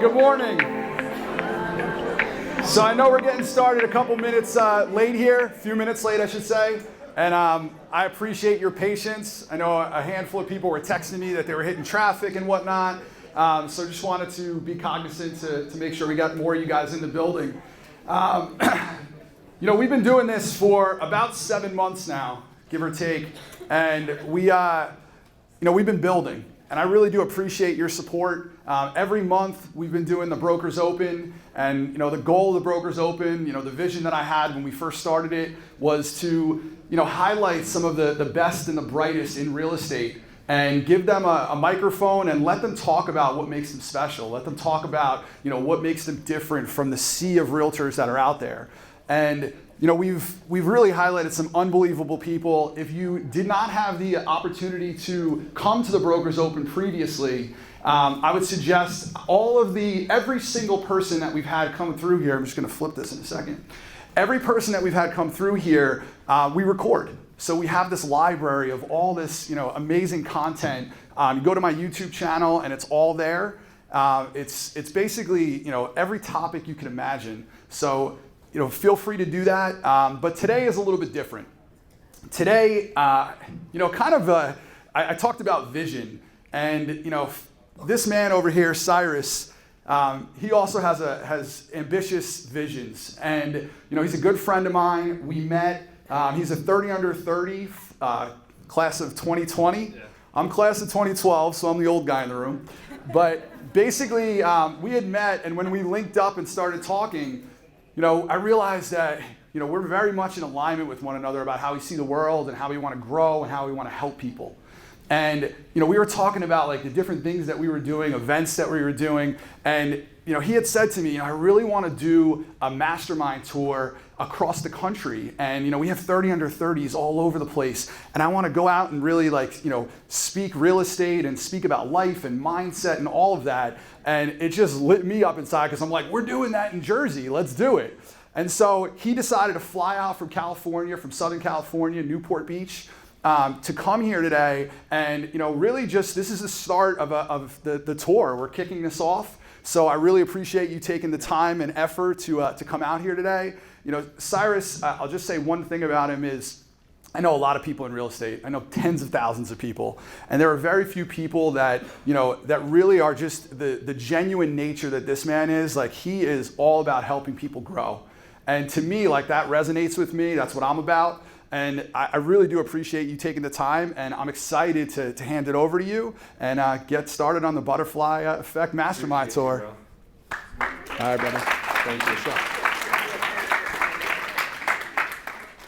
Good morning. So I know we're getting started a couple minutes late here, a few minutes late I should say, and I appreciate your patience. I know a handful of people were texting me that they were hitting traffic and whatnot, so just wanted to be cognizant to make sure we got more of you guys in the building. You know, we've been doing this for about 7 months now, give or take, and we've been building. And I really do appreciate your support. Every month we've been doing the Brokers Open, and the goal of the Brokers Open, the vision that I had when we first started it was to highlight some of the best and the brightest in real estate and give them a microphone and let them talk about what makes them special. Let them talk about what makes them different from the sea of realtors that are out there. And we've really highlighted some unbelievable people. If you did not have the opportunity to come to the Brokers Open previously, I would suggest every single person that we've had come through here, I'm just gonna flip this in a second. Every person that we've had come through here, we record. So we have this library of all this amazing content. You go to my YouTube channel and it's all there. It's basically every topic you can imagine. So feel free to do that. But today is a little bit different. Today, I talked about vision, and this man over here, Cyrus, he also has ambitious visions, and he's a good friend of mine. We met. He's a 30 under 30 class of 2020. Yeah. I'm class of 2012, so I'm the old guy in the room. But basically, we had met, and when we linked up and started talking, I realized that, we're very much in alignment with one another about how we see the world and how we want to grow and how we want to help people. And, we were talking about like the different things that we were doing, events that we were doing. And, he had said to me, I really want to do a mastermind tour across the country. And, we have 30 under 30s all over the place. And I want to go out and really speak real estate and speak about life and mindset and all of that. And it just lit me up inside because I'm like, we're doing that in Jersey, let's do it. And so he decided to fly out from California, from Southern California, Newport Beach, to come here today. And really just, this is the start of the tour. We're kicking this off. So I really appreciate you taking the time and effort to come out here today. Cyrus, I'll just say one thing about him is, I know a lot of people in real estate. I know tens of thousands of people. And there are very few people that, that really are just the genuine nature that this man is. Like, he is all about helping people grow. And to me, that resonates with me. That's what I'm about. And I really do appreciate you taking the time, and I'm excited to hand it over to you and get started on the Butterfly Effect Mastermind Tour. All right, brother. Thank you.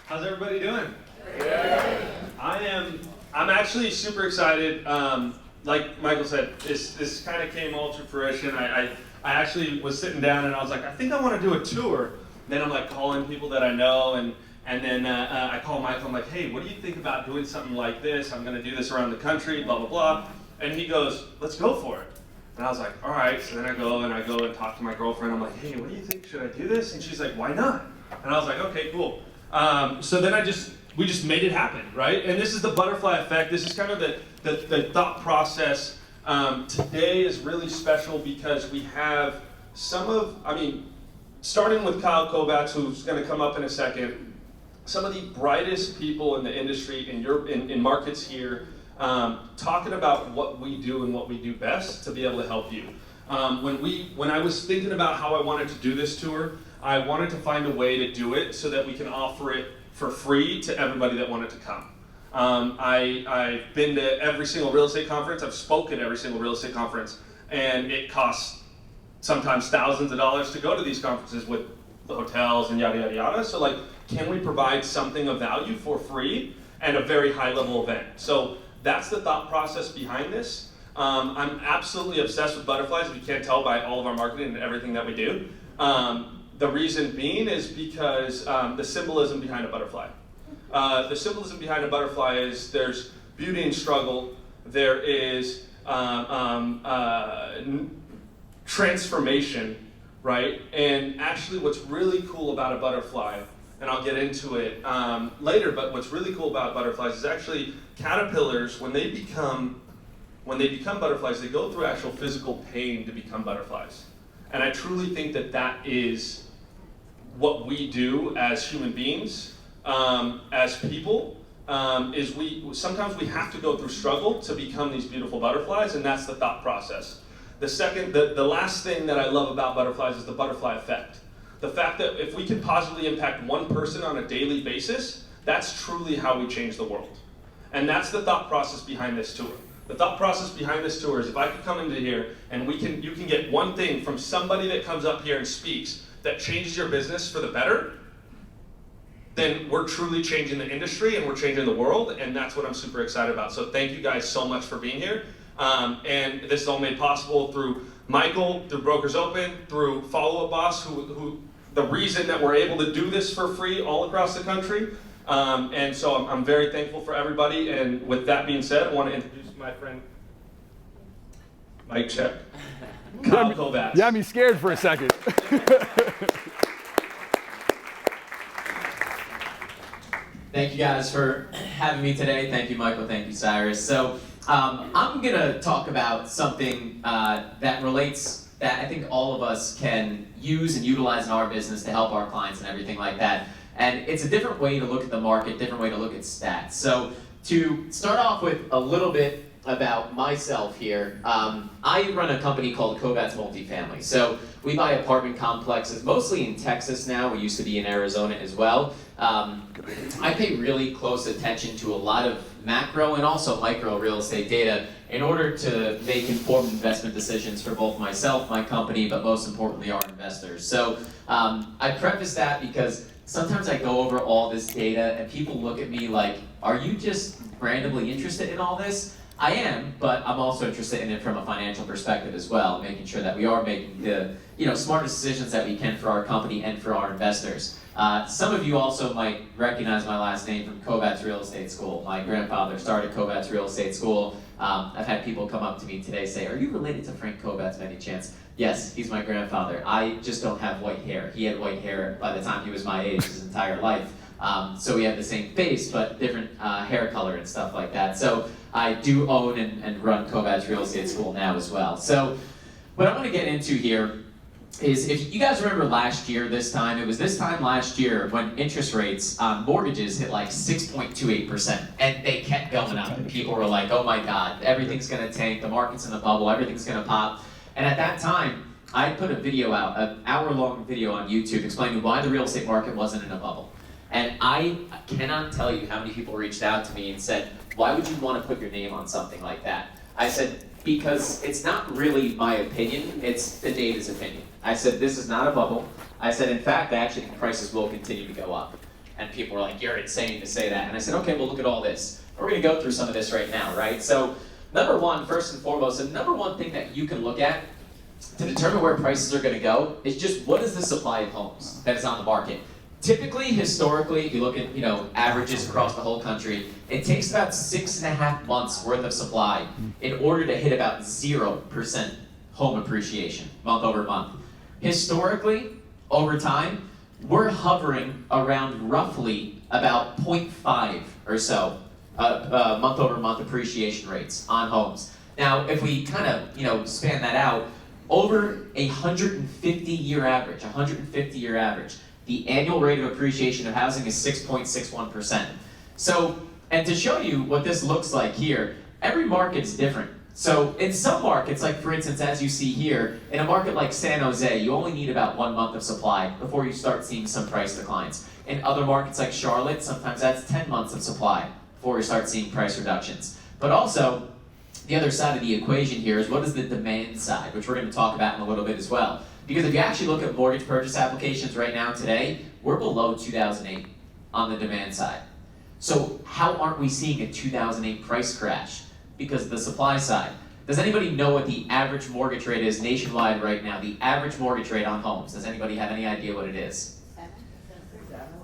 How's everybody doing? Yeah. I'm actually super excited. Like Michael said, this kind of came all to fruition. I actually was sitting down and I was like, I think I want to do a tour. Then I'm like calling people that I know, and then I call Michael. I'm like, hey, what do you think about doing something like this? I'm going to do this around the country, blah, blah, blah. And he goes, let's go for it. And I was like, all right. So then I go and talk to my girlfriend. I'm like, hey, what do you think? Should I do this? And she's like, why not? And I was like, okay, cool. So then we just made it happen, right? And this is the butterfly effect. This is kind of the thought process. Today is really special because we have starting with Kyle Kovats, who's going to come up in a second, some of the brightest people in the industry in markets here, talking about what we do and what we do best to be able to help you. When I was thinking about how I wanted to do this tour, I wanted to find a way to do it so that we can offer it for free to everybody that wanted to come. I've been to every single real estate conference. I've spoken at every single real estate conference, and it costs sometimes thousands of dollars to go to these conferences with the hotels and yada, yada, yada. So can we provide something of value for free and a very high level event? So that's the thought process behind this. I'm absolutely obsessed with butterflies, if you can't tell by all of our marketing and everything that we do. The reason being is because the symbolism behind a butterfly. The symbolism behind a butterfly is there's beauty and struggle, there is transformation, right? And actually what's really cool about a butterfly, and I'll get into it later, but what's really cool about butterflies is actually caterpillars, when they become butterflies, they go through actual physical pain to become butterflies. And I truly think that that is what we do as human beings, as people, is sometimes we have to go through struggle to become these beautiful butterflies, and that's the thought process. The last thing that I love about butterflies is the butterfly effect. The fact that if we can positively impact one person on a daily basis, that's truly how we change the world. And that's the thought process behind this tour. The thought process behind this tour is if I could come into here and you can get one thing from somebody that comes up here and speaks that changes your business for the better, then we're truly changing the industry and we're changing the world, and that's what I'm super excited about. So thank you guys so much for being here. And this is all made possible through Michael, through Brokers Open, through Follow Up Boss, who the reason that we're able to do this for free all across the country. And so I'm very thankful for everybody. And with that being said, I want to introduce my friend, Mike Check, Kyle Kovats. You had me scared for a second. Thank you guys for having me today. Thank you, Michael. Thank you, Cyrus. So I'm going to talk about something that relates, that I think all of us can use and utilize in our business to help our clients and everything like that. And it's a different way to look at the market, different way to look at stats. So to start off with a little bit about myself here, I run a company called Kovats Multifamily. So we buy apartment complexes, mostly in Texas now. We used to be in Arizona as well. I pay really close attention to a lot of macro and also micro real estate data in order to make informed investment decisions for both myself, my company, but most importantly our investors. So I preface that because sometimes I go over all this data and people look at me like, are you just randomly interested in all this? I am, but I'm also interested in it from a financial perspective as well, making sure that we are making the smartest decisions that we can for our company and for our investors. Some of you also might recognize my last name from Kovats Real Estate School. My grandfather started Kovats Real Estate School. I've had people come up to me today say, are you related to Frank Kovats by any chance? Yes, he's my grandfather. I just don't have white hair. He had white hair by the time he was my age his entire life. So we have the same face, but different hair color and stuff like that. So I do own and run Kovats Real Estate School now as well. So what I want to get into here is, if you guys remember last year, it was this time last year when interest rates on mortgages hit like 6.28%, and they kept going up, and people were like, oh my God, everything's gonna tank, the market's in a bubble, everything's gonna pop. And at that time, I put a video out, an hour-long video on YouTube explaining why the real estate market wasn't in a bubble. And I cannot tell you how many people reached out to me and said, why would you want to put your name on something like that? I said, because it's not really my opinion, it's the data's opinion. I said, this is not a bubble. I said, in fact, I actually think prices will continue to go up. And people were like, you're insane to say that. And I said, okay, well, look at all this. We're going to go through some of this right now, right? So number one, first and foremost, the number one thing that you can look at to determine where prices are going to go is just what is the supply of homes that is on the market. Typically, historically, if you look at averages across the whole country, it takes about 6.5 months worth of supply in order to hit about 0% home appreciation month over month. Historically, over time, we're hovering around roughly about 0.5 or so month over month appreciation rates on homes. Now, if we kind of span that out over a 150-year average, the annual rate of appreciation of housing is 6.61%. So, and to show you what this looks like here, every market's different. So in some markets, like for instance, as you see here, in a market like San Jose, you only need about 1 month of supply before you start seeing some price declines. In other markets like Charlotte, sometimes that's 10 months of supply before you start seeing price reductions. But also, the other side of the equation here is what is the demand side, which we're going to talk about in a little bit as well. Because if you actually look at mortgage purchase applications right now today, we're below 2008 on the demand side. So how aren't we seeing a 2008 price crash? Because of the supply side. Does anybody know what the average mortgage rate is nationwide right now? The average mortgage rate on homes. Does anybody have any idea what it is?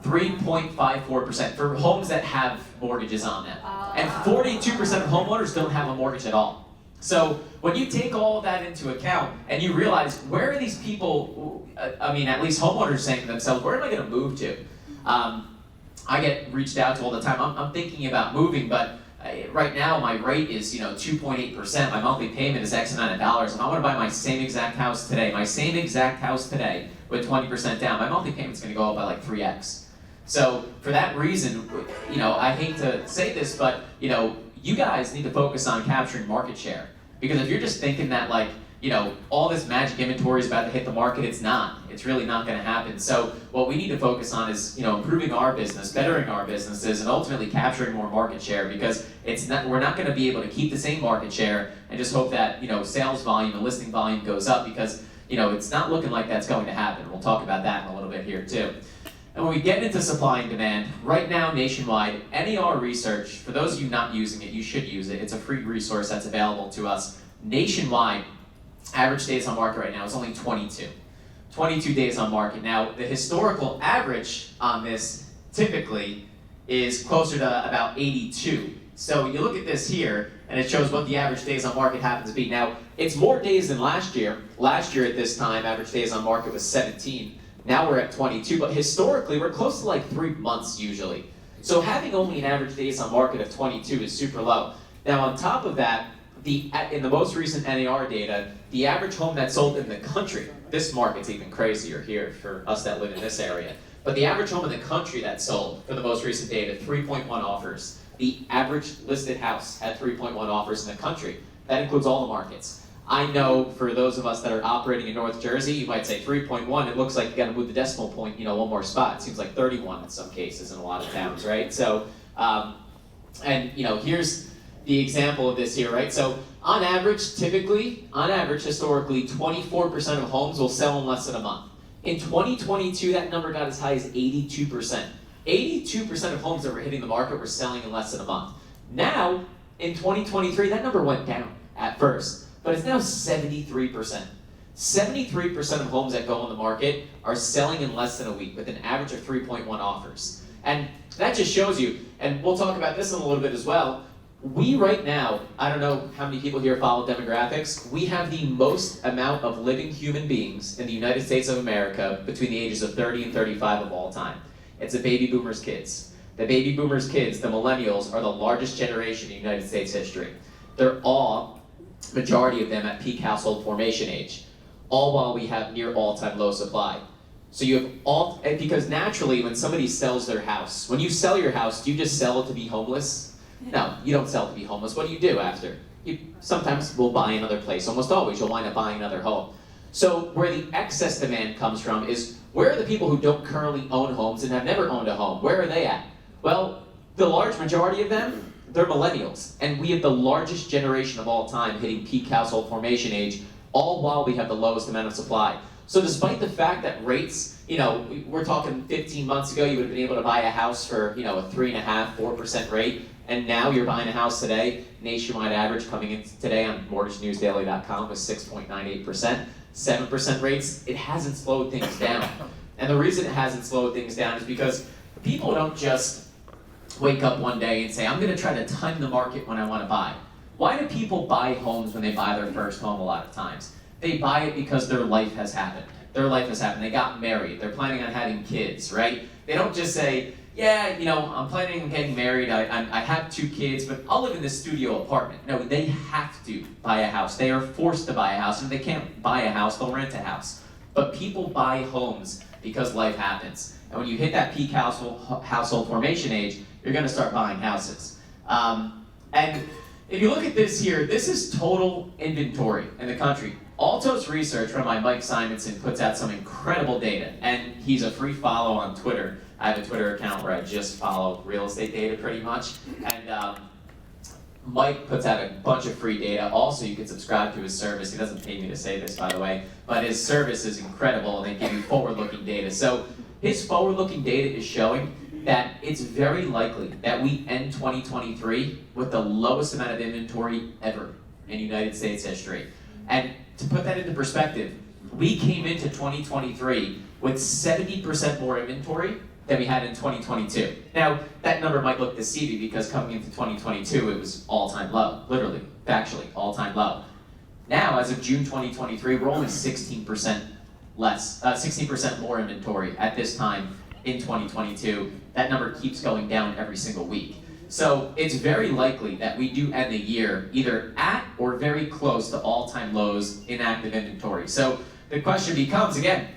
3.54% for homes that have mortgages on them. And 42% of homeowners don't have a mortgage at all. So when you take all of that into account and you realize, where are these people, at least homeowners saying to themselves, where am I going to move to? I get reached out to all the time. I'm thinking about moving, but right now my rate is 2.8%. My monthly payment is X amount of dollars. If I want to buy my same exact house today, with 20% down, my monthly payment's going to go up by like 3x. So for that reason, I hate to say this, but you guys need to focus on capturing market share. Because if you're just thinking that all this magic inventory is about to hit the market, it's not. It's really not going to happen. So what we need to focus on is improving our business, bettering our businesses, and ultimately capturing more market share. Because we're not going to be able to keep the same market share and just hope that sales volume and listing volume goes up, because it's not looking like that's going to happen. We'll talk about that in a little bit here too. And when we get into supply and demand, right now nationwide, NAR research, for those of you not using it, you should use it. It's a free resource that's available to us. Nationwide, average days on market right now is only 22. 22 days on market. Now, the historical average on this typically is closer to about 82. So you look at this here, and it shows what the average days on market happens to be. Now, it's more days than last year. Last year at this time, average days on market was 17. Now we're at 22, but historically, we're close to like 3 months usually. So having only an average days on market of 22 is super low. Now on top of that, in the most recent NAR data, the average home that sold in the country, this market's even crazier here for us that live in this area, but the average home in the country that sold for the most recent data, 3.1 offers. The average listed house had 3.1 offers in the country. That includes all the markets. I know for those of us that are operating in North Jersey, you might say 3.1, it looks like you gotta move the decimal point, one more spot. It seems like 31 in some cases in a lot of towns, right? So, here's the example of this here, right? So on average, historically, 24% of homes will sell in less than a month. In 2022, that number got as high as 82%. 82% of homes that were hitting the market were selling in less than a month. Now, in 2023, that number went down at first, but it's now 73%. 73% of homes that go on the market are selling in less than a week with an average of 3.1 offers. And that just shows you, and we'll talk about this in a little bit as well, we right now, I don't know how many people here follow demographics, we have the most amount of living human beings in the United States of America between the ages of 30 and 35 of all time. It's the baby boomers' kids. The baby boomers' kids, the millennials, are the largest generation in United States history. They're all, majority of them, at peak household formation age, all while we have near all-time low supply. So you have because naturally when somebody sells their house, when you sell your house, do you just sell it to be homeless? No, you don't sell it to be homeless. What do you do after? You sometimes will buy another place. Almost always you'll wind up buying another home. So where the excess demand comes from is, where are the people who don't currently own homes and have never owned a home? Where are they at? Well, the large majority of them, they're millennials. And we have the largest generation of all time hitting peak household formation age, all while we have the lowest amount of supply. So despite the fact that rates, we're talking 15 months ago, you would have been able to buy a house for, a 3.5%, 4% rate. And now you're buying a house today, nationwide average coming in today on mortgagenewsdaily.com was 6.98%, 7% rates. It hasn't slowed things down. And the reason it hasn't slowed things down is because people don't just wake up one day and say, I'm gonna try to time the market when I wanna buy. Why do people buy homes when they buy their first home a lot of times? They buy it because their life has happened. Their life has happened. They got married. They're planning on having kids, right? They don't just say, yeah, I'm planning on getting married. I have 2 kids, but I'll live in this studio apartment. No, they have to buy a house. They are forced to buy a house. And if they can't buy a house, they'll rent a house. But people buy homes because life happens. And when you hit that peak household formation age, you're gonna start buying houses. And if you look at this here, this is total inventory in the country. Altos Research, run by Mike Simonson, puts out some incredible data, and he's a free follow on Twitter. I have a Twitter account where I just follow real estate data pretty much, and Mike puts out a bunch of free data. Also, you can subscribe to his service. He doesn't pay me to say this, by the way, but his service is incredible, and they give you forward-looking data. So his forward-looking data is showing that it's very likely that we end 2023 with the lowest amount of inventory ever in United States history. And to put that into perspective, we came into 2023 with 70% more inventory than we had in 2022. Now, that number might look deceiving because coming into 2022, it was all-time low, literally, factually, all-time low. Now, as of June 2023, we're only 16% less, 16% more inventory at this time in 2022. That number keeps going down every single week. So it's very likely that we do end the year either at or very close to all-time lows in active inventory. So the question becomes, again,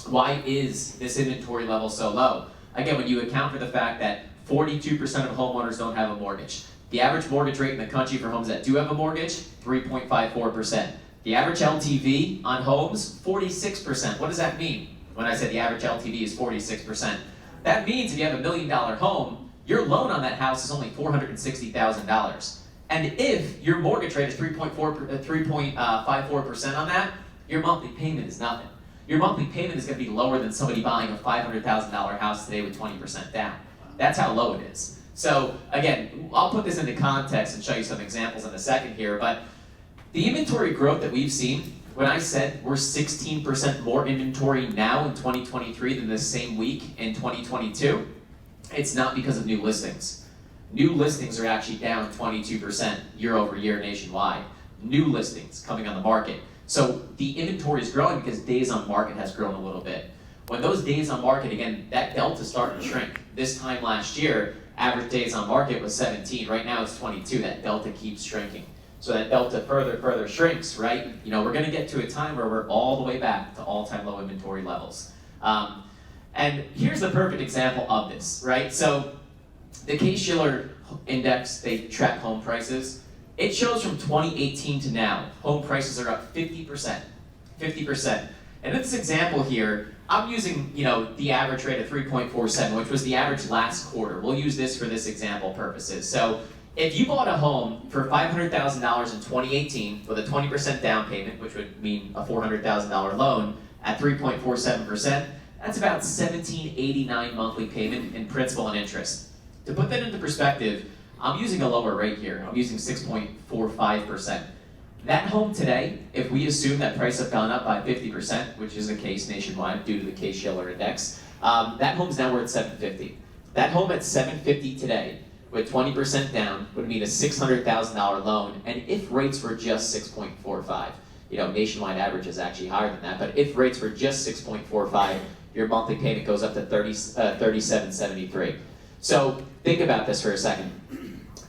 why is this inventory level so low? Again, when you account for the fact that 42% of homeowners don't have a mortgage. The average mortgage rate in the country for homes that do have a mortgage, 3.54%. The average LTV on homes, 46%. What does that mean when I said the average LTV is 46%? That means if you have $1 million home, your loan on that house is only $460,000. And if your mortgage rate is 3.54% on that, your monthly payment is nothing. Your monthly payment is going to be lower than somebody buying a $500,000 house today with 20% down. That's how low it is. So again, I'll put this into context and show you some examples in a second here, but the inventory growth that we've seen, when I said we're 16% more inventory now in 2023 than the same week in 2022, it's not because of new listings. New listings are actually down 22% year over year nationwide. New listings coming on the market. So the inventory is growing because days on market has grown a little bit. When those days on market, again, that delta started to shrink. This time last year, average days on market was 17. Right now it's 22. That delta keeps shrinking. So that delta further shrinks, right? You know, we're going to get to a time where we're all the way back to all-time low inventory levels. And here's the perfect example of this, right? So the Case-Shiller index, they track home prices. It shows from 2018 to now, home prices are up 50%. 50%. And in this example here, I'm using, you know, the average rate of 3.47, which was the average last quarter. We'll use this for this example purposes. So if you bought a home for $500,000 in 2018 with a 20% down payment, which would mean a $400,000 loan at 3.47%, that's about $1,789 monthly payment in principal and interest. To put that into perspective, I'm using a lower rate here. I'm using 6.45%. That home today, if we assume that prices have gone up by 50%, which is the case nationwide due to the Case-Shiller index, that home's now worth $750. That home at $750 today, with 20% down, would mean a $600,000 loan, and if rates were just 6.45, you know, nationwide average is actually higher than that, but if rates were just 6.45, your monthly payment goes up to $37.73. So think about this for a second.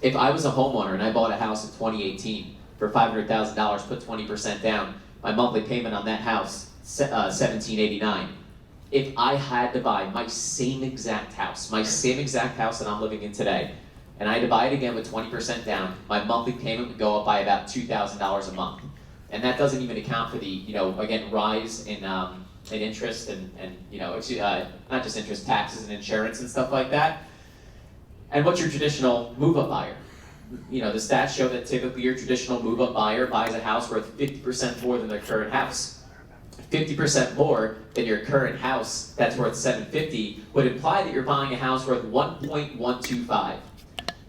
If I was a homeowner and I bought a house in 2018 for $500,000, put 20% down, my monthly payment on that house, $1,789. If I had to buy my same exact house that I'm living in today, and I had to buy it again with 20% down, my monthly payment would go up by about $2,000 a month. And that doesn't even account for the, you know, again, rise in interest and you know, not just interest, taxes and insurance and stuff like that. And what's your traditional move-up buyer? You know, the stats show that typically your traditional move-up buyer buys a house worth 50% more than their current house. 50% more than your current house that's worth $750 would imply that you're buying a house worth $1.125.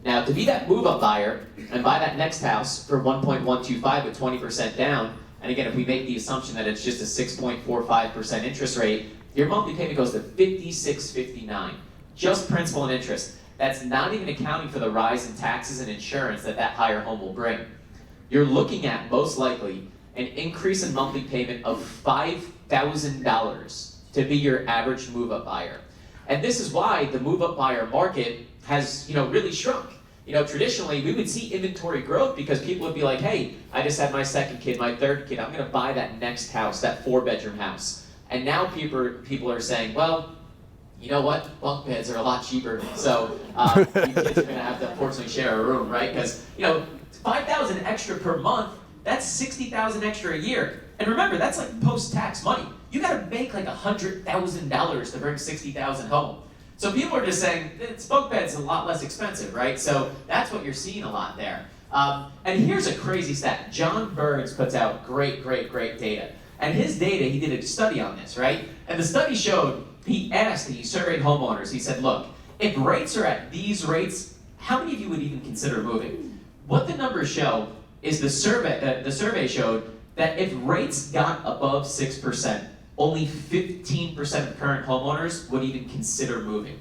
Now, to be that move-up buyer and buy that next house for $1.125 with 20% down, and again, if we make the assumption that it's just a 6.45% interest rate, your monthly payment goes to $56.59, just principal and interest. That's not even accounting for the rise in taxes and insurance that higher home will bring. You're looking at, most likely, an increase in monthly payment of $5,000 to be your average move-up buyer. And this is why the move-up buyer market has, you know, really shrunk. You know, traditionally, we would see inventory growth because people would be like, hey, I just had my second kid, my third kid, I'm gonna buy that next house, that 4-bedroom house. And now people are saying, well, you know what, bunk beds are a lot cheaper, so you kids are gonna have to unfortunately share a room, right? Because, you know, $5,000 extra per month, that's $60,000 extra a year. And remember, that's like post-tax money. You gotta make like $100,000 to bring $60,000 home. So people are just saying, bunk bed's a lot less expensive, right? So that's what you're seeing a lot there. And here's a crazy stat. John Burns puts out great data. And his data, he did a study on this, right? And the study showed, he surveyed homeowners, he said, look, if rates are at these rates, how many of you would even consider moving? What the numbers show is the survey showed that if rates got above 6%, only 15% of current homeowners would even consider moving.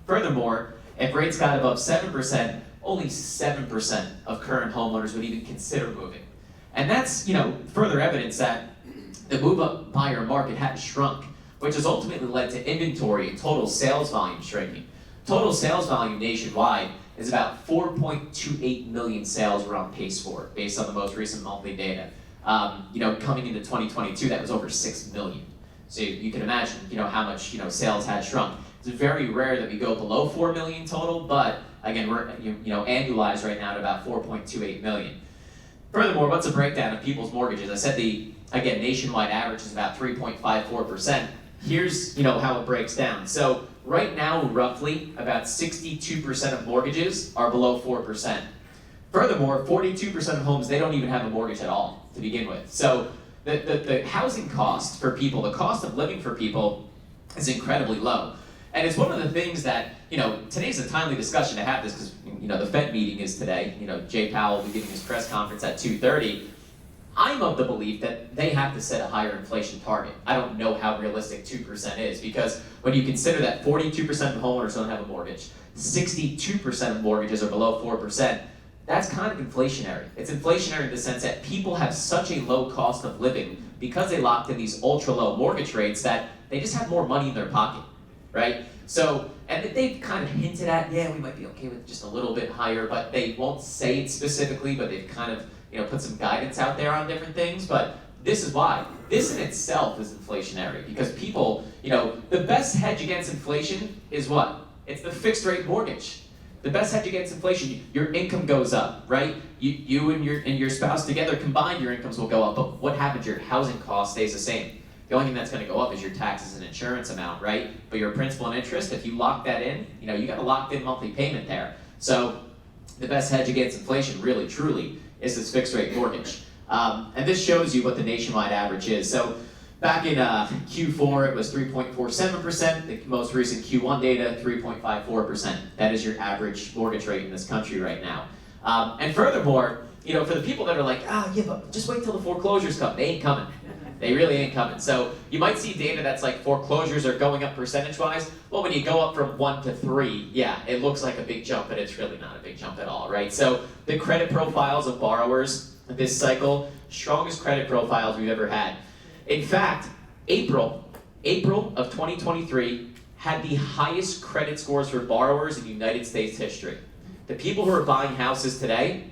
Furthermore, if rates got above 7%, only 7% of current homeowners would even consider moving. And that's, you know, further evidence that the move-up buyer market had shrunk, which has ultimately led to inventory and total sales volume shrinking. Total sales volume nationwide is about 4.28 million sales we're on pace for, based on the most recent monthly data. Coming into 2022, that was over 6 million. So you can imagine, how much, sales had shrunk. It's very rare that we go below 4 million total, but again, we're, annualized right now at about 4.28 million. Furthermore, what's the breakdown of people's mortgages? I said again, nationwide average is about 3.54%. Here's, how it breaks down. So right now, roughly, about 62% of mortgages are below 4%. Furthermore, 42% of homes, they don't even have a mortgage at all to begin with. So the housing cost for people, the cost of living for people is incredibly low. And it's one of the things that, today's a timely discussion to have this because, the Fed meeting is today. Jay Powell will be giving his press conference at 2:30. I'm of the belief that they have to set a higher inflation target. I don't know how realistic 2% is, because when you consider that 42% of homeowners don't have a mortgage, 62% of mortgages are below 4%, that's kind of inflationary. It's inflationary in the sense that people have such a low cost of living because they locked in these ultra low mortgage rates that they just have more money in their pocket, right? So, and they've kind of hinted at, yeah, we might be okay with just a little bit higher, but they won't say it specifically, but they've kind of put some guidance out there on different things. But this is why. This in itself is inflationary, because people, the best hedge against inflation is what? It's the fixed rate mortgage. The best hedge against inflation, your income goes up, right? You and your spouse together combined, your incomes will go up, but what happens? Your housing cost stays the same. The only thing that's going to go up is your taxes and insurance amount, right? But your principal and interest, if you lock that in, you got a locked in monthly payment there. So the best hedge against inflation, really, truly, is this fixed rate mortgage. And this shows you what the nationwide average is. So back in Q4, it was 3.47%. The most recent Q1 data, 3.54%. That is your average mortgage rate in this country right now. And furthermore, for the people that are like, yeah, but just wait till the foreclosures come. They ain't coming. They really ain't coming. So you might see data that's like foreclosures are going up percentage-wise. Well, when you go up from 1 to 3, yeah, it looks like a big jump, but it's really not a big jump at all, right? So the credit profiles of borrowers this cycle, strongest credit profiles we've ever had. In fact, April of 2023 had the highest credit scores for borrowers in United States history. The people who are buying houses today,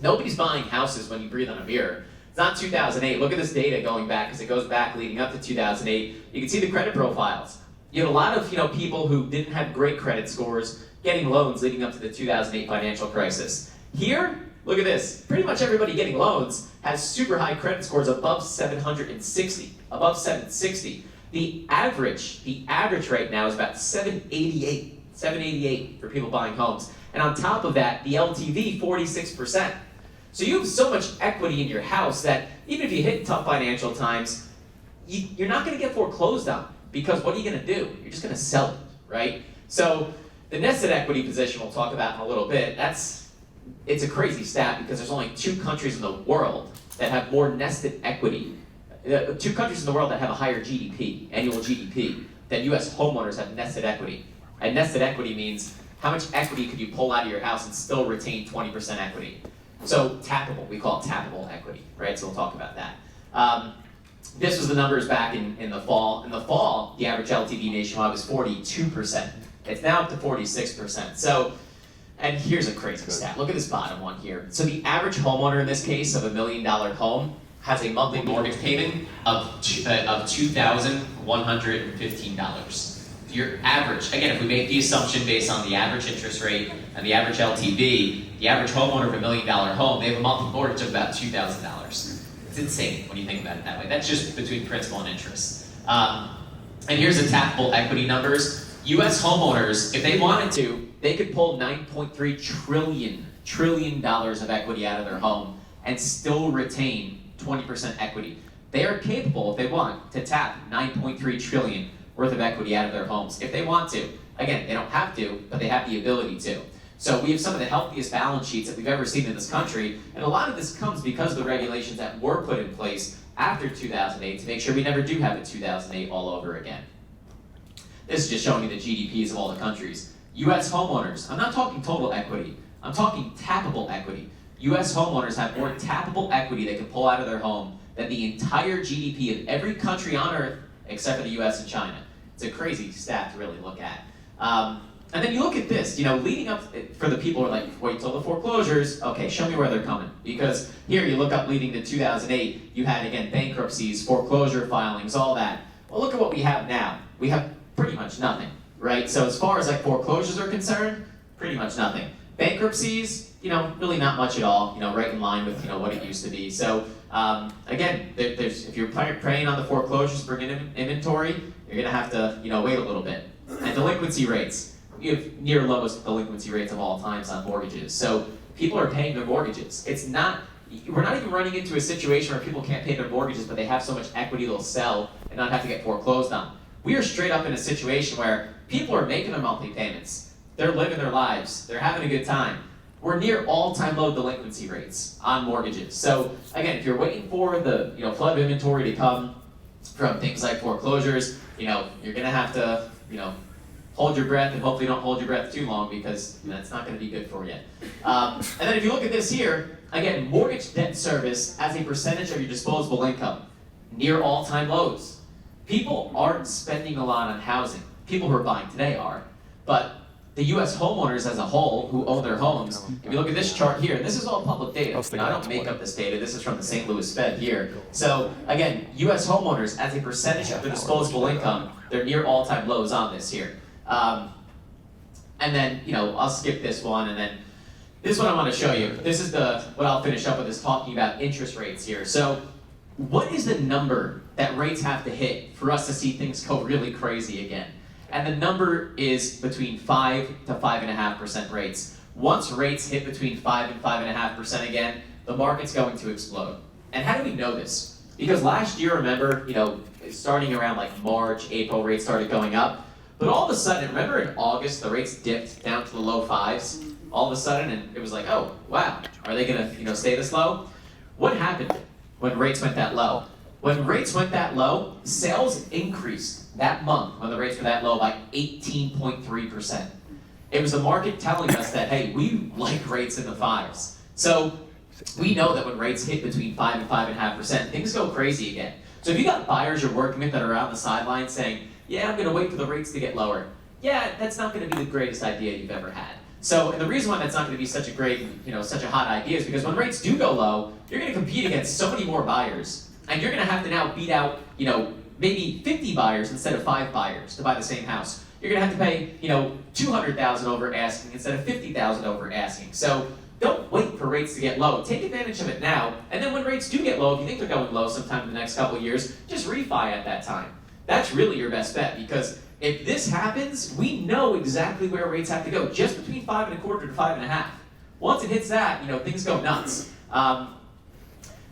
nobody's buying houses when you breathe on a mirror. It's not 2008. Look at this data going back, because it goes back leading up to 2008. You can see the credit profiles. You have a lot of people who didn't have great credit scores getting loans leading up to the 2008 financial crisis. Here, look at this. Pretty much everybody getting loans has super high credit scores above 760, above 760. The average right now is about 788 for people buying homes. And on top of that, the LTV, 46%. So you have so much equity in your house that even if you hit tough financial times, you're not going to get foreclosed on, because what are you going to do? You're just going to sell it, right? So the nested equity position we'll talk about in a little bit, it's a crazy stat, because there's only 2 countries in the world that have more nested equity. 2 countries in the world that have a higher GDP, annual GDP, than US homeowners have nested equity. And nested equity means how much equity could you pull out of your house and still retain 20% equity. So tappable, we call it tappable equity, right? So we'll talk about that. This was the numbers back in the fall. In the fall, the average LTV nationwide was 42%. It's now up to 46%. So, and here's a crazy stat. Look at this bottom one here. So the average homeowner in this case of $1 million home has a monthly mortgage payment of $2,115. Your average, again, if we make the assumption based on the average interest rate and the average LTV, the average homeowner of $1 million home, they have a monthly mortgage of about $2,000. It's insane when you think about it that way. That's just between principal and interest. And here's the tappable equity numbers. U.S. homeowners, if they wanted to, they could pull $9.3 trillion of equity out of their home and still retain 20% equity. They are capable, if they want, to tap $9.3 trillion worth of equity out of their homes if they want to. Again, they don't have to, but they have the ability to. So we have some of the healthiest balance sheets that we've ever seen in this country, and a lot of this comes because of the regulations that were put in place after 2008 to make sure we never do have a 2008 all over again. This is just showing you the GDPs of all the countries. US homeowners, I'm not talking total equity, I'm talking tappable equity. US homeowners have more tappable equity they can pull out of their home than the entire GDP of every country on earth except for the US and China. It's a crazy stat to really look at. And then you look at this, leading up for the people who are like, wait till the foreclosures, okay, show me where they're coming. Because here you look up leading to 2008, you had, again, bankruptcies, foreclosure filings, all that. Well, look at what we have now. We have pretty much nothing, right? So as far as like foreclosures are concerned, pretty much nothing. Bankruptcies, really not much at all, right in line with, what it used to be. So again, if you're preying on the foreclosures, bring in inventory, you're gonna have to, wait a little bit. And delinquency rates. We have near lowest delinquency rates of all times on mortgages. So people are paying their mortgages. We're not even running into a situation where people can't pay their mortgages, but they have so much equity they'll sell and not have to get foreclosed on. We are straight up in a situation where people are making their monthly payments. They're living their lives. They're having a good time. We're near all-time low delinquency rates on mortgages. So again, if you're waiting for the flood of inventory to come from things like foreclosures, you're gonna have to hold your breath, and hopefully don't hold your breath too long, because that's not going to be good for you. And then if you look at this here, again, mortgage debt service as a percentage of your disposable income, near all-time lows. People aren't spending a lot on housing. People who are buying today are, but the U.S. homeowners as a whole who own their homes, if you look at this chart here, and this is all public data. I don't make up this data. This is from the St. Louis Fed here. So again, U.S. homeowners as a percentage of their disposable income, they're near all-time lows on this here. And then, I'll skip this one, and then this is what I want to show you. This is what I'll finish up with, is talking about interest rates here. So what is the number that rates have to hit for us to see things go really crazy again? And the number is between 5 to 5.5% rates. Once rates hit between 5 and 5.5% again, the market's going to explode. And how do we know this? Because last year, remember, starting around like March, April, rates started going up. But all of a sudden, remember in August, the rates dipped down to the low 5s? All of a sudden, and it was like, oh, wow, are they gonna stay this low? What happened when rates went that low? When rates went that low, sales increased that month when the rates were that low by 18.3%. It was the market telling us that, hey, we like rates in the 5s. So we know that when rates hit between 5 and 5.5%, things go crazy again. So if you got buyers you're working with that are out on the sidelines saying, yeah, I'm going to wait for the rates to get lower. Yeah, that's not going to be the greatest idea you've ever had. So, and the reason why that's not going to be such a great, such a hot idea is because when rates do go low, you're going to compete against so many more buyers. And you're going to have to now beat out, maybe 50 buyers instead of 5 buyers to buy the same house. You're going to have to pay, $200,000 over asking instead of $50,000 over asking. So don't wait for rates to get low. Take advantage of it now. And then when rates do get low, if you think they're going low sometime in the next couple of years, just refi at that time. That's really your best bet, because if this happens, we know exactly where rates have to go, just between 5.25 to 5.5. Once it hits that, things go nuts.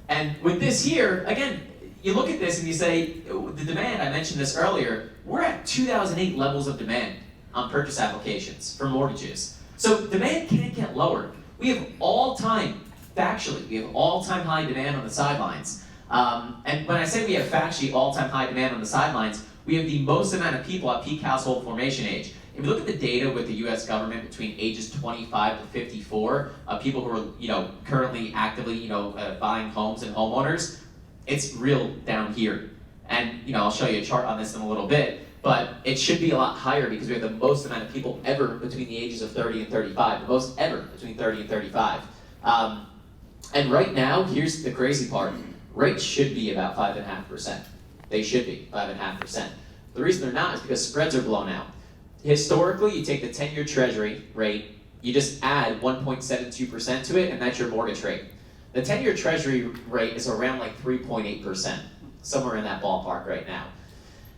And with this here, again, you look at this and you say, the demand, I mentioned this earlier, we're at 2008 levels of demand on purchase applications for mortgages. So demand can't get lower. We have all-time high demand on the sidelines. And when I say we have factually all-time high demand on the sidelines, we have the most amount of people at peak household formation age. If you look at the data with the U.S. government between ages 25 to 54, people who are currently actively buying homes and homeowners, it's real down here. And I'll show you a chart on this in a little bit, but it should be a lot higher because we have the most amount of people ever between the ages of 30 and 35, the most ever between 30 and 35. And right now, here's the crazy part. Rates should be about 5.5%. They should be 5.5%. The reason they're not is because spreads are blown out. Historically, you take the 10-year treasury rate, you just add 1.72% to it, and that's your mortgage rate. The 10-year treasury rate is around like 3.8%, somewhere in that ballpark right now.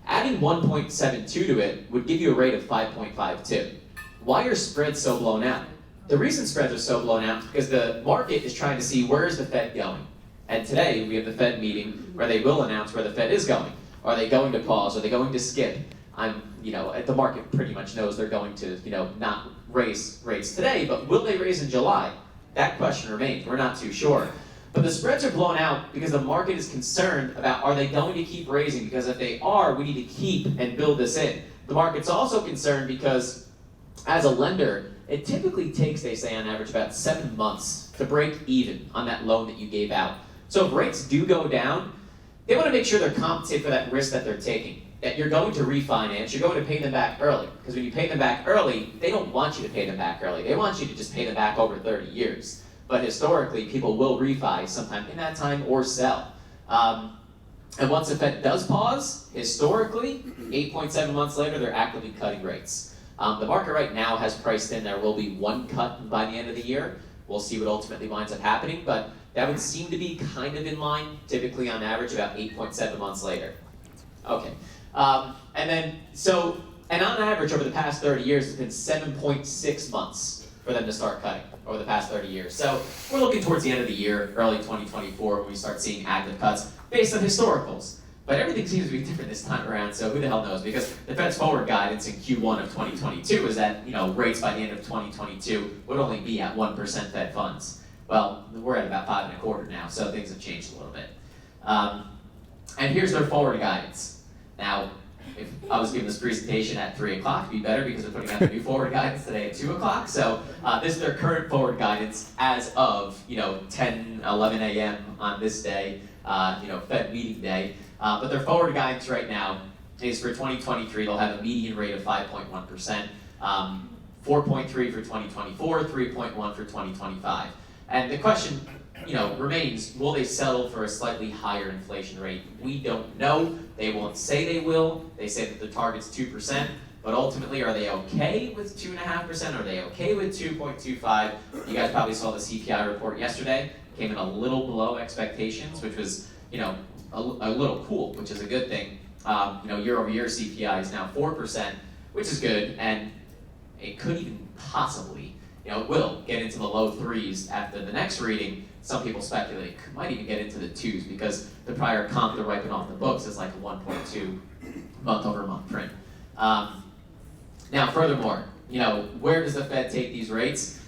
Adding 1.72 to it would give you a rate of 5.52. Why are spreads so blown out? The reason spreads are so blown out is because the market is trying to see where is the Fed going. And today, we have the Fed meeting where they will announce where the Fed is going. Are they going to pause? Are they going to skip? The market pretty much knows they're going to, not raise rates today, but will they raise in July? That question remains. We're not too sure. But the spreads are blown out because the market is concerned about, are they going to keep raising? Because if they are, we need to keep and build this in. The market's also concerned because, as a lender, it typically takes, they say on average, about 7 months to break even on that loan that you gave out. So if rates do go down, they want to make sure they're compensated for that risk that they're taking. that you're going to refinance, you're going to pay them back early. Because when you pay them back early, they don't want you to pay them back early. They want you to just pay them back over 30 years. But historically, people will refi sometime in that time or sell. And once the Fed does pause, historically, 8.7 months later, they're actively cutting rates. The market right now has priced in there will be one cut by the end of the year. We'll see what ultimately winds up happening, but that would seem to be kind of in line, typically on average about 8.7 months later. Okay, and on average over the past 30 years, it's been 7.6 months for them to start cutting over the past 30 years. So we're looking towards the end of the year, early 2024, when we start seeing active cuts based on historicals. But everything seems to be different this time around, so who the hell knows? Because the Fed's forward guidance in Q1 of 2022 is that rates by the end of 2022 would only be at 1% Fed funds. Well, we're at about 5.25 now, so things have changed a little bit. And here's their forward guidance. Now, if I was giving this presentation at 3 o'clock, it'd be better because we're putting out the new forward guidance today at 2 o'clock. So this is their current forward guidance as of 10, 11 a.m. on this day, Fed meeting day. But their forward guidance right now is for 2023, they'll have a median rate of 5.1%, 4.3 for 2024, 3.1 for 2025. And the question remains, will they settle for a slightly higher inflation rate? We don't know. They won't say they will. They say that the target's 2%, but ultimately, are they okay with 2.5%? Are they okay with 2.25? You guys probably saw the CPI report yesterday. Came in a little below expectations, which was, a little cool, which is a good thing. Year over year CPI is now 4%, which is good, and it could even possibly, it will get into the low 3s after the next reading. Some people speculate it might even get into the 2s because the prior comp they're wiping off the books is like a 1.2 month-over-month print. Now, furthermore, where does the Fed take these rates?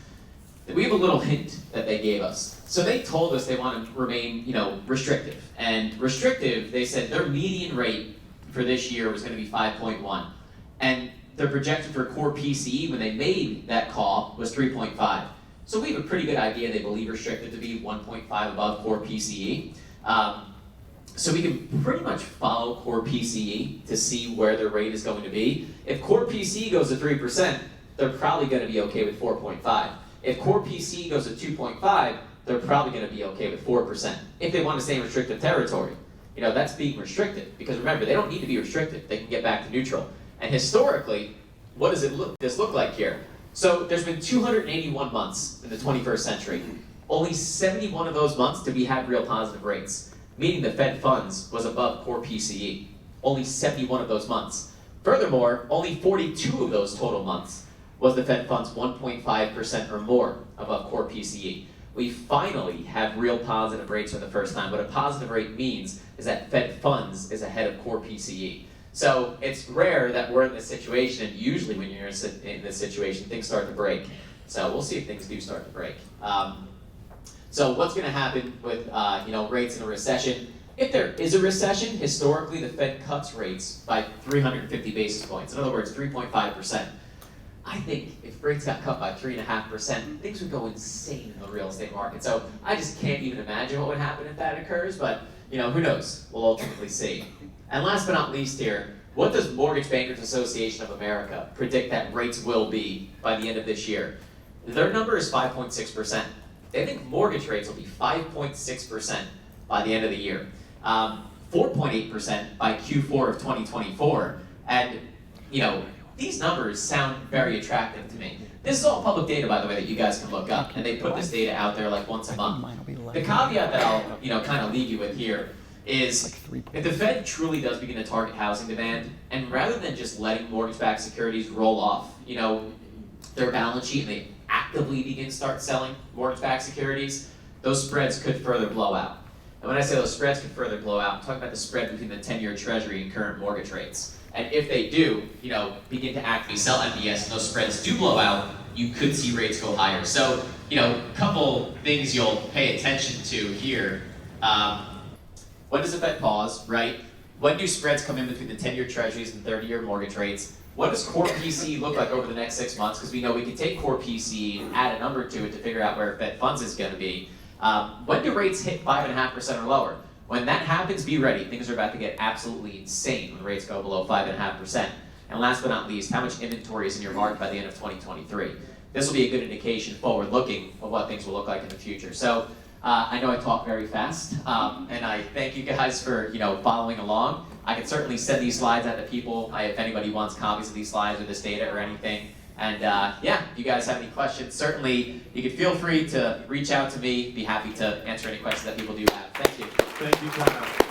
We have a little hint that they gave us. So they told us they want to remain, restrictive. And restrictive, they said their median rate for this year was going to be 5.1. And their projection for core PCE when they made that call was 3.5. So we have a pretty good idea they believe restricted to be 1.5 above core PCE. So we can pretty much follow core PCE to see where their rate is going to be. If core PCE goes to 3%, they're probably going to be okay with 4.5. If core PCE goes to 2.5, they're probably going to be okay with 4%. If they want to stay in restrictive territory, that's being restricted. Because remember, they don't need to be restricted. They can get back to neutral. And historically, what does this look like here? So there's been 281 months in the 21st century. Only 71 of those months did we have real positive rates, meaning the Fed funds was above core PCE. Only 71 of those months. Furthermore, only 42 of those total months was the Fed funds 1.5% or more above core PCE. We finally have real positive rates for the first time. What a positive rate means is that Fed funds is ahead of core PCE. So it's rare that we're in this situation, and usually when you're in this situation, things start to break. So we'll see if things do start to break. So what's going to happen with rates in a recession? If there is a recession, historically the Fed cuts rates by 350 basis points. In other words, 3.5%. I think if rates got cut by 3.5%, things would go insane in the real estate market. So I just can't even imagine what would happen if that occurs, but who knows? We'll ultimately see. And last but not least here, what does Mortgage Bankers Association of America predict that rates will be by the end of this year? Their number is 5.6%. They think mortgage rates will be 5.6% by the end of the year. 4.8% by Q4 of 2024. And, these numbers sound very attractive to me. This is all public data, by the way, that you guys can look up, and they put this data out there like once a month. The caveat that I'll, kind of leave you with here is if the Fed truly does begin to target housing demand, and rather than just letting mortgage-backed securities roll off, their balance sheet, and they actively start selling mortgage-backed securities, those spreads could further blow out. And when I say those spreads could further blow out, I'm talking about the spread between the 10-year Treasury and current mortgage rates. And if they do, begin to actively sell MBS and those spreads do blow out, you could see rates go higher. So, a couple things you'll pay attention to here. When does the Fed pause, right? When do spreads come in between the 10-year Treasuries and 30-year mortgage rates? What does core PCE look like over the next 6 months? Because we know we can take core PCE and add a number to it to figure out where Fed funds is going to be. When do rates hit 5.5% or lower? When that happens, be ready. Things are about to get absolutely insane when rates go below 5.5%. And last but not least, how much inventory is in your market by the end of 2023? This will be a good indication, forward-looking, of what things will look like in the future. So I know I talk very fast, and I thank you guys for following along. I can certainly send these slides out to people if anybody wants copies of these slides or this data or anything. And yeah, if you guys have any questions, certainly you can feel free to reach out to me. Be happy to answer any questions that people do have. Thank you. Thank you, Kyle.